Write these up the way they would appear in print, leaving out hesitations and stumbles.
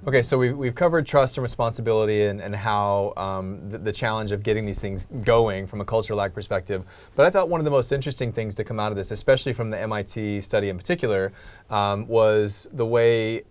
Okay, so we've covered trust and responsibility and how the challenge of getting these things going from a culture-like perspective. But I thought one of the most interesting things to come out of this, especially from the MIT study in particular, was the way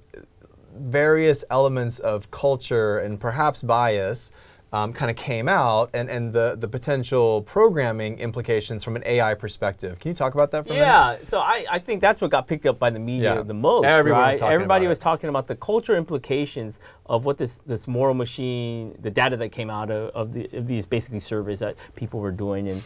various elements of culture and perhaps bias kind of came out, and the potential programming implications from an AI perspective. Can you talk about that for a minute? Yeah, so I think that's what got picked up by the media the most. Everybody was talking about the cultural implications of what this moral machine, the data that came out of these basically surveys that people were doing, and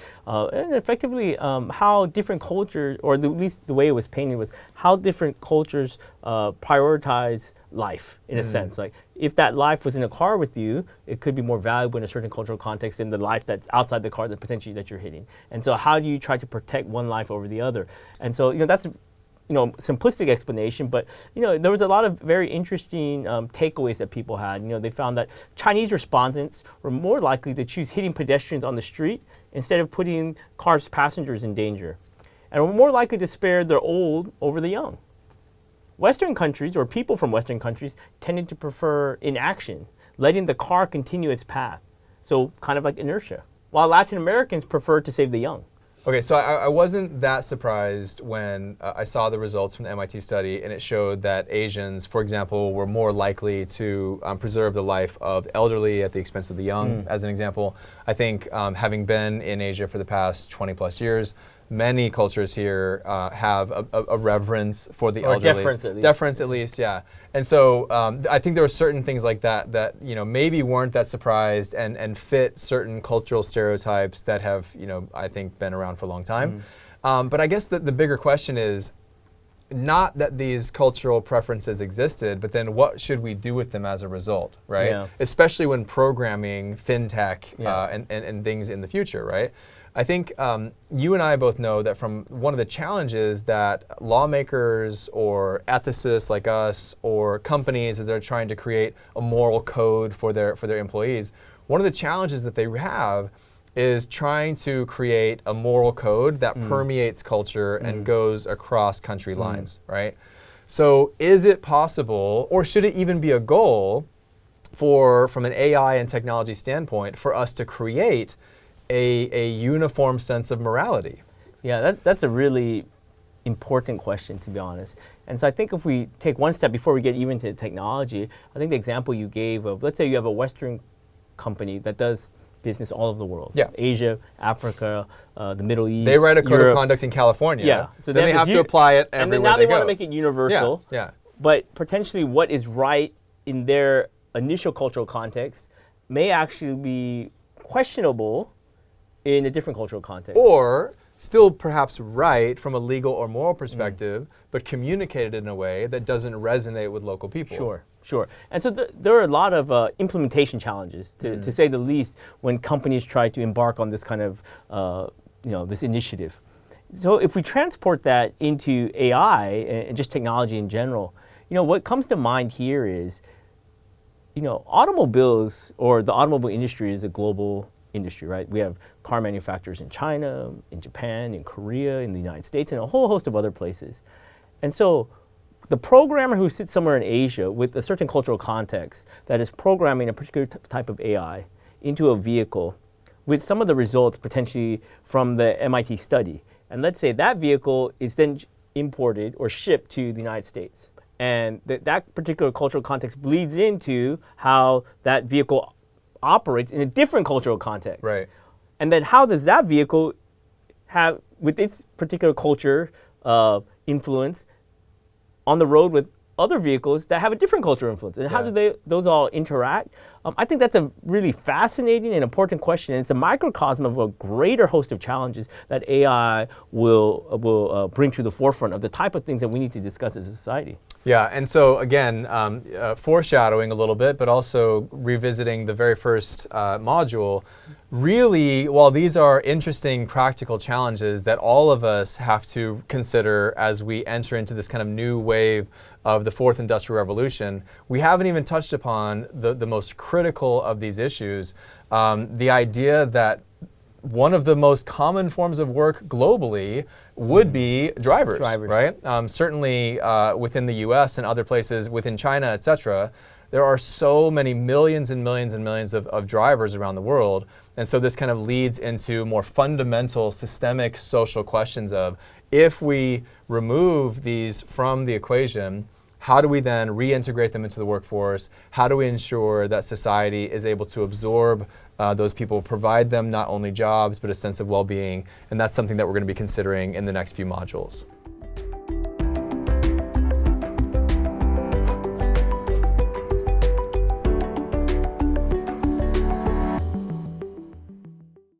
effectively how different cultures, or at least the way it was painted was how different cultures prioritize life in a sense. Like if that life was in a car with you, it could be more valuable in a certain cultural context than the life that's outside the car that potentially that you're hitting. And so how do you try to protect one life over the other? And so that's simplistic explanation, but there was a lot of very interesting takeaways that people had. They found that Chinese respondents were more likely to choose hitting pedestrians on the street instead of putting cars' passengers in danger, and were more likely to spare the old over the young. Western countries, or people from Western countries, tended to prefer inaction, letting the car continue its path. So kind of like inertia. While Latin Americans preferred to save the young. Okay, so I wasn't that surprised when I saw the results from the MIT study, and it showed that Asians, for example, were more likely to preserve the life of elderly at the expense of the young, as an example. I think having been in Asia for the past 20 plus years, many cultures here have a reverence for the elderly. Deference at least. Deference at least, yeah. And so I think there were certain things like that maybe weren't that surprised and fit certain cultural stereotypes that have I think been around for a long time. But I guess the bigger question is not that these cultural preferences existed, but then what should we do with them as a result, right? Yeah. Especially when programming fintech and things in the future, right? I think you and I both know that from one of the challenges that lawmakers or ethicists like us or companies as they're trying to create a moral code for their employees, one of the challenges that they have is trying to create a moral code that permeates culture and goes across country lines, right? So is it possible, or should it even be a goal from an AI and technology standpoint, for us to create a uniform sense of morality? Yeah, that's a really important question, to be honest. And so I think if we take one step before we get even to technology, I think the example you gave of, let's say you have a Western company that does business all over the world. Yeah. Asia, Africa, the Middle East. They write a code Europe. of conduct in California. Yeah. So then they have to apply it everywhere and then now they want go. to make it universal. Yeah. But potentially what is right in their initial cultural context may actually be questionable in a different cultural context. Or still perhaps right from a legal or moral perspective, but communicated in a way that doesn't resonate with local people. Sure. And so there are a lot of implementation challenges, to say the least, when companies try to embark on this kind of this initiative. So if we transport that into AI and just technology in general, what comes to mind here is, automobiles, or the automobile industry, is a global industry, right? We have car manufacturers in China, in Japan, in Korea, in the United States, and a whole host of other places. And so the programmer who sits somewhere in Asia with a certain cultural context that is programming a particular type of AI into a vehicle with some of the results potentially from the MIT study. And let's say that vehicle is then imported or shipped to the United States. And that particular cultural context bleeds into how that vehicle operates in a different cultural context. Right. And then how does that vehicle have, with its particular culture influence, on the road with other vehicles that have a different cultural influence? And how do those all interact? I think that's a really fascinating and important question. And it's a microcosm of a greater host of challenges that AI will bring to the forefront of the type of things that we need to discuss as a society. Yeah, and so again, foreshadowing a little bit, but also revisiting the very first module, really, while these are interesting practical challenges that all of us have to consider as we enter into this kind of new wave of the fourth industrial revolution, we haven't even touched upon the most critical of these issues, the idea that one of the most common forms of work globally would be drivers. Right? Certainly within the US and other places, within China, et cetera, there are so many millions and millions and millions of drivers around the world. And so this kind of leads into more fundamental systemic social questions of, if we remove these from the equation, how do we then reintegrate them into the workforce? How do we ensure that society is able to absorb those people, provide them not only jobs, but a sense of well-being? And that's something that we're going to be considering in the next few modules.